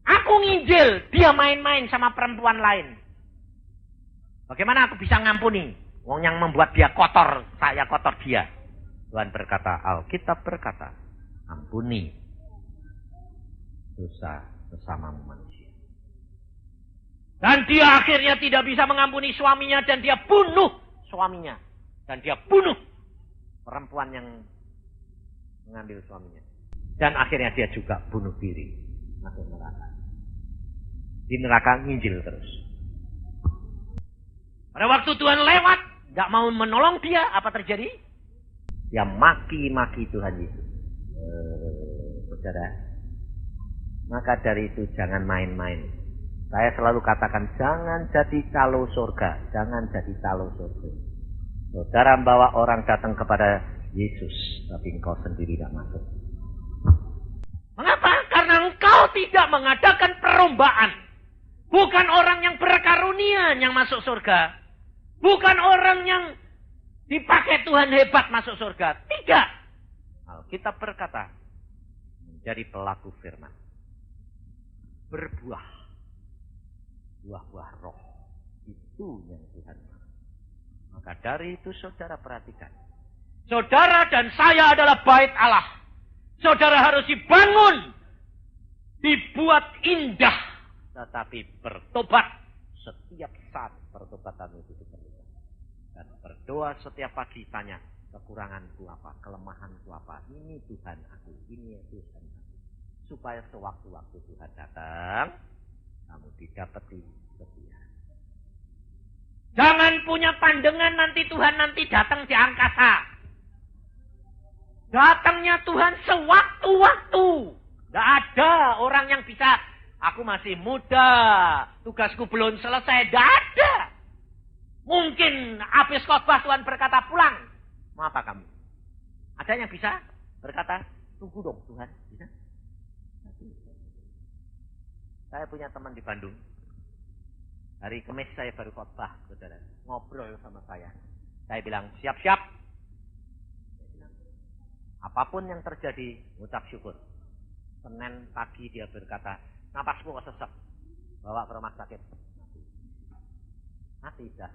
Aku nginjil, dia main-main sama perempuan lain. Bagaimana aku bisa ngampuni? Wong yang membuat dia kotor, saya kotor dia. Tuhan berkata, Alkitab berkata, ampuni dosa sesamamu manusia. Dan dia akhirnya tidak bisa mengampuni suaminya dan dia bunuh suaminya. Dan dia bunuh perempuan yang mengambil suaminya. Dan akhirnya dia juga bunuh diri. Masuk neraka. Di neraka nginjil terus. Pada waktu Tuhan lewat, gak mau menolong dia, apa terjadi? Dia maki-maki Tuhan Yesus. Saudara, maka dari itu jangan main-main. Saya selalu katakan, jangan jadi calo surga. Jangan jadi calo surga. Saudara membawa orang datang kepada Yesus, tapi engkau sendiri tidak masuk. Mengapa? Karena engkau tidak mengadakan perlombaan. Bukan orang yang berkarunia yang masuk surga. Bukan orang yang dipakai Tuhan hebat masuk surga. Tidak. Alkitab berkata, menjadi pelaku firman. Berbuah. Buah-buah roh. Itu yang Tuhan mau. Maka dari itu saudara perhatikan. Saudara dan saya adalah bait Allah. Saudara harus dibangun. Dibuat indah. Tetapi bertobat. Setiap saat pertobatan itu diperlukan. Dan berdoa setiap pagi tanya. Kekuranganku apa? Kelemahanku apa? Ini Tuhan aku. Ini Tuhan aku. Supaya sewaktu-waktu Tuhan datang. Kamu didapati setia. Jangan punya pandangan nanti Tuhan nanti datang di angkasa. Datangnya Tuhan sewaktu-waktu. Tidak ada orang yang bisa, aku masih muda, tugasku belum selesai. Tidak ada. Mungkin habis khotbah Tuhan berkata pulang. Mau apa kamu? Ada yang bisa berkata, tunggu dong Tuhan. Bisa? Saya punya teman di Bandung. Hari Kamis saya baru khotbah, saudara. Ngobrol sama saya. Saya bilang, siap-siap. Apapun yang terjadi, ucap syukur. Senin pagi dia berkata, napasmu kok sesek. Bawa ke rumah sakit. Mati dah.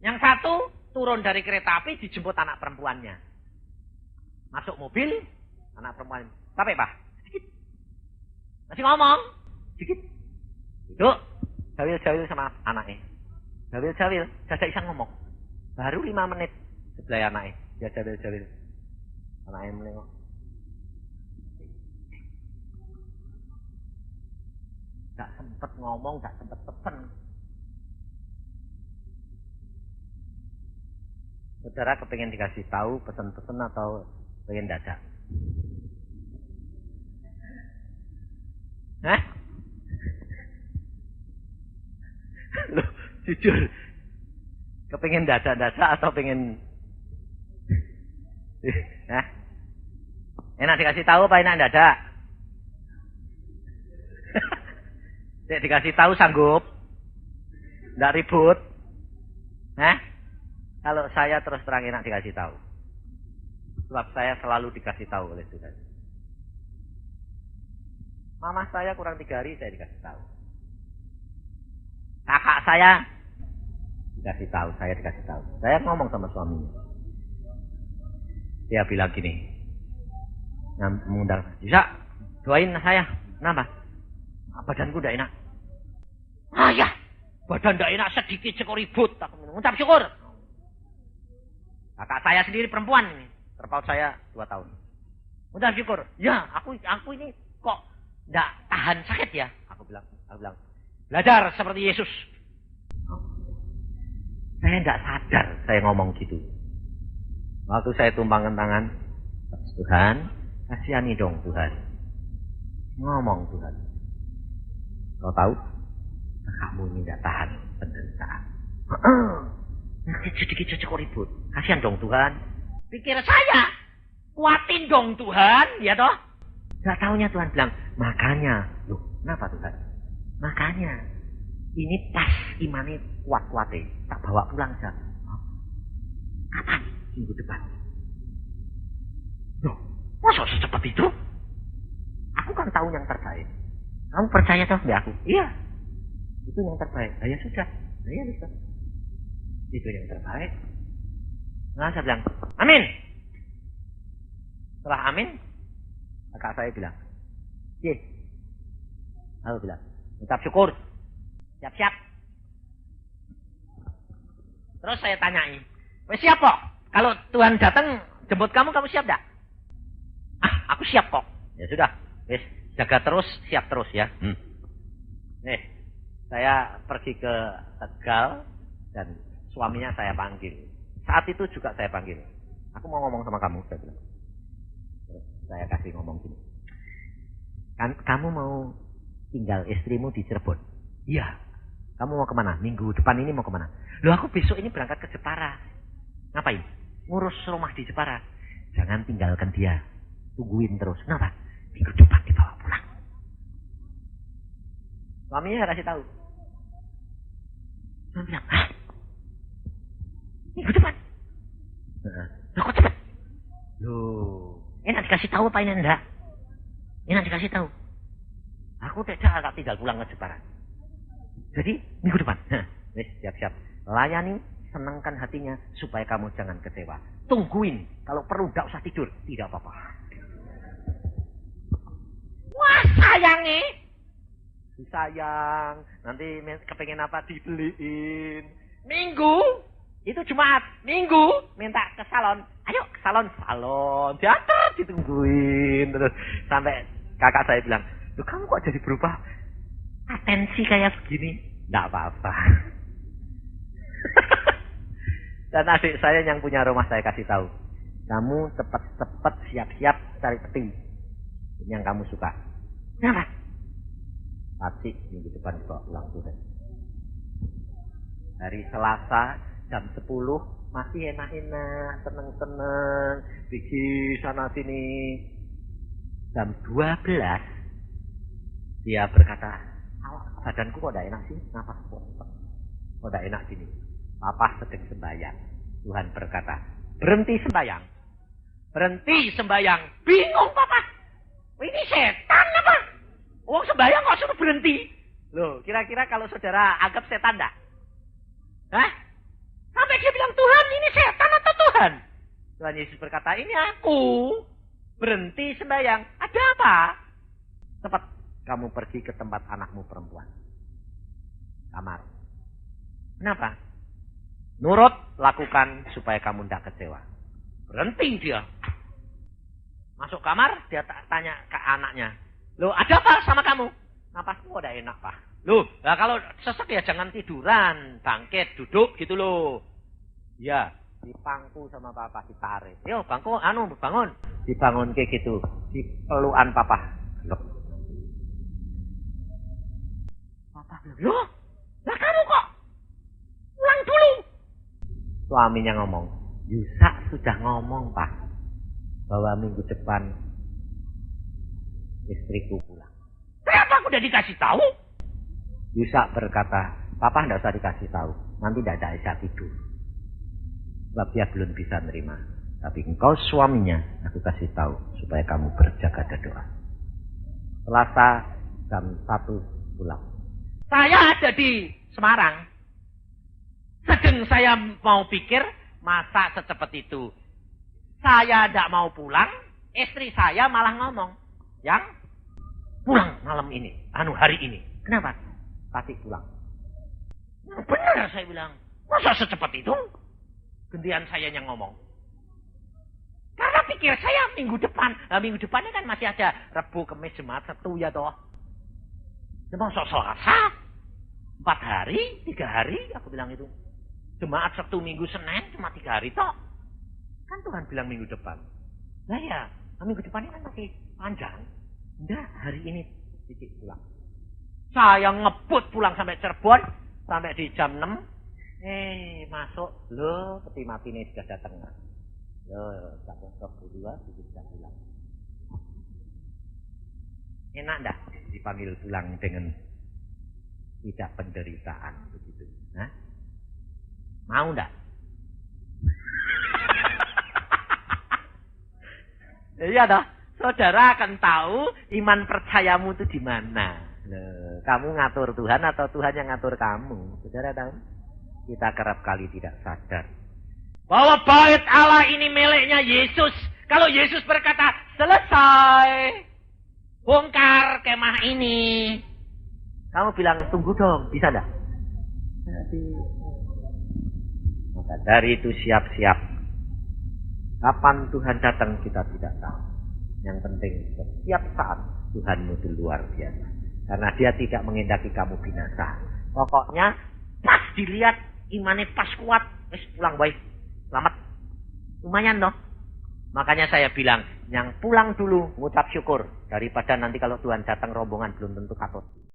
Yang satu, turun dari kereta api, dijemput anak perempuannya. Masuk mobil, anak perempuan. Sampai Pak? Sedikit. Masih ngomong. Sedikit. Duduk. Jawil-jawil sama anaknya. Jawil-jawil. Saya bisa ngomong. Baru 5 menit sebelah anaknya. Dia jawil-jawil. Anaknya menengok. Gak sempet ngomong, gak sempet pesen. Saudara kepengen dikasih tahu pesen-pesen atau pengen dadak? Hah? Loh, jujur. Kepengen dadak-dadak atau pengen... Hah? Enak dikasih tahu apa enak dadak? Dikasih tahu sanggup? Nggak ribut? Hah? Kalau saya terus terang enak dikasih tahu. Sebab saya selalu dikasih tahu oleh Tuhan. Mama saya kurang 3 hari saya dikasih tahu. Kakak saya dikasih tahu, saya dikasih tahu. Saya ngomong sama suaminya. Dia bilang gini, mengundang, bisa doain saya. Kenapa? Badanku tidak enak. Ya, badan tidak enak sedikit sekor ribut. Aku mengucap syukur. Kakak saya sendiri perempuan ini, terpaut saya 2 tahun. Mengucap syukur. Ya, aku ini kok tidak tahan sakit ya. Aku bilang, belajar seperti Yesus. Saya tidak sadar saya ngomong gitu. Waktu saya tumpangkan tangan, Tuhan, kasihani dong Tuhan. Ngomong Tuhan. Kau tahu? Kamu ini tidak tahan penderitaan. Sedikit cocok ribut. Kasihan dong Tuhan. Pikir saya, kuatin dong Tuhan, ya toh? Gak taunya Tuhan bilang, makanya. Loh, kenapa Tuhan? Makanya, ini pas imannya kuat-kuatnya. Tak bawa pulang saja. Kapan? Minggu depan. Loh, masa secepat itu? Aku kan tahu yang terbaik. Kamu percaya toh di aku? Iya. Itu yang terbaik. Ya sudah. Ya bisa. Itu yang terbaik. Nah, saya bilang, amin. Setelah amin, kakak saya bilang, "Ye." Aku bilang, "Ucap syukur. Siap-siap." Terus saya tanyai, "Wes siap kok? Kalau Tuhan datang jemput kamu siap enggak?" Aku siap kok. Ya sudah. Wes, jaga terus, siap terus ya. Nih, saya pergi ke Tegal dan suaminya saya panggil. Saat itu juga saya panggil. Aku mau ngomong sama kamu, saya bilang. Terus saya kasih ngomong gini. Kan kamu mau tinggal istrimu di Cirebon? Iya. Kamu mau kemana? Minggu depan ini mau kemana? Loh, aku besok ini berangkat ke Jepara. Ngapain? Ngurus rumah di Jepara. Jangan tinggalkan dia. Tungguin terus. Kenapa? Minggu depan dibawa pulang. Suaminya kasih tahu. Saya bilang, hah? Minggu depan? Loh, kok cepat? Loh, enak dikasih tahu apa ini enggak? Enak dikasih tahu. Aku tidak tinggal pulang ke Jepara. Jadi, minggu depan. Siap-siap. Layani, senangkan hatinya supaya kamu jangan kecewa. Tungguin. Kalau perlu tidak usah tidur. Tidak apa-apa. Wah, sayangnya. Disayang. Nanti kepengen apa dibeliin. Minggu. Itu Jumat. Minggu. Minta ke salon. Ayo ke salon. Salon. Diantar. Ditungguin. Terus sampai kakak saya bilang. Loh, kamu kok jadi berubah? Atensi kayak begini. Tidak apa-apa. Dan adik saya yang punya rumah saya kasih tahu. Kamu cepat-cepat siap-siap cari peti. Yang kamu suka. Kenapa? Pasti minggu depan dibawa pulang Tuhan. Hari Selasa jam 10 masih enak-enak, seneng-seneng, pergi sana sini. Jam 12 dia berkata, badanku kok tidak enak sih, napas kok tidak enak gini. Papa sedang sembahyang. Tuhan berkata, berhenti sembahyang. Berhenti sembahyang. Bingung Papa. Ini setan apa? Uang sembahyang kok suruh berhenti? Loh, kira-kira kalau saudara anggap setan enggak? Hah? Sampai dia bilang, Tuhan ini setan atau Tuhan? Tuhan Yesus berkata, ini aku. Berhenti sembahyang. Ada apa? Cepat kamu pergi ke tempat anakmu perempuan. Kamar. Kenapa? Nurut, lakukan supaya kamu tidak kecewa. Berhenti dia. Masuk kamar, dia tanya ke anaknya. Loh, ada apa sama kamu? Napasmu udah enak, Pak. Loh, nah kalau sesek ya jangan tiduran. Bangkit, duduk gitu loh. Ya, dipangku sama papa, ditarik. Yo, bangku, bangun. Dibangun kayak gitu. Dipelukan papa. Loh. Papa bilang, loh, lah kamu kok pulang dulu. Suaminya ngomong, Yusak sudah ngomong, Pak, bahwa minggu depan istriku pulang. Kenapa aku udah dikasih tahu? Yusak berkata, Papa tidak usah dikasih tahu. Nanti tidak ada Isa tidur. Sebab dia belum bisa nerima. Tapi engkau suaminya, aku kasih tahu supaya kamu berjaga dan doa. Selasa jam 1 pulang. Saya ada di Semarang. Sedang saya mau pikir, masa secepat itu. Saya tidak mau pulang, istri saya malah ngomong, yang pulang malam ini, hari ini. Kenapa? Pasti pulang. Benar saya bilang, masa secepat itu? Gantian saya yang ngomong. Karena pikir saya minggu depan. Minggu depannya kan masih ada Rabu, Kamis, Jumat, Sabtu ya toh. Cuma Selasa. 4 hari, 3 hari, aku bilang itu. Jumat, Sabtu, Minggu, Senin, cuma 3 hari toh. Kan Tuhan bilang minggu depan. Nah ya, minggu depannya kan masih panjang. Udah hari ini titik pulang. Saya ngebut pulang sampai Cirebon. Sampai di jam 6. Masuk. Loh, peti mati ini sudah datang. Loh, sampai ke kedua sudah pulang. Enak enggak dipanggil pulang dengan tidak penderitaan begitu? Hah? Mau enggak? Iya dah, saudara akan tahu iman percayamu itu di mana. Kamu ngatur Tuhan atau Tuhan yang ngatur kamu? Saudara tahu? Kita kerap kali tidak sadar bahwa bait Allah ini miliknya Yesus. Kalau Yesus berkata, selesai, bongkar kemah ini. Kamu bilang, tunggu dong, bisa enggak? Maka dari itu siap-siap. Kapan Tuhan datang kita tidak tahu. Yang penting setiap saat Tuhanmu itu luar biasa. Karena dia tidak mengendaki kamu binasa. Pokoknya pas dilihat imannya pas kuat, pulang baik. Selamat. Lumayan dong. Makanya saya bilang, yang pulang dulu ngucap syukur. Daripada nanti kalau Tuhan datang rombongan belum tentu katut.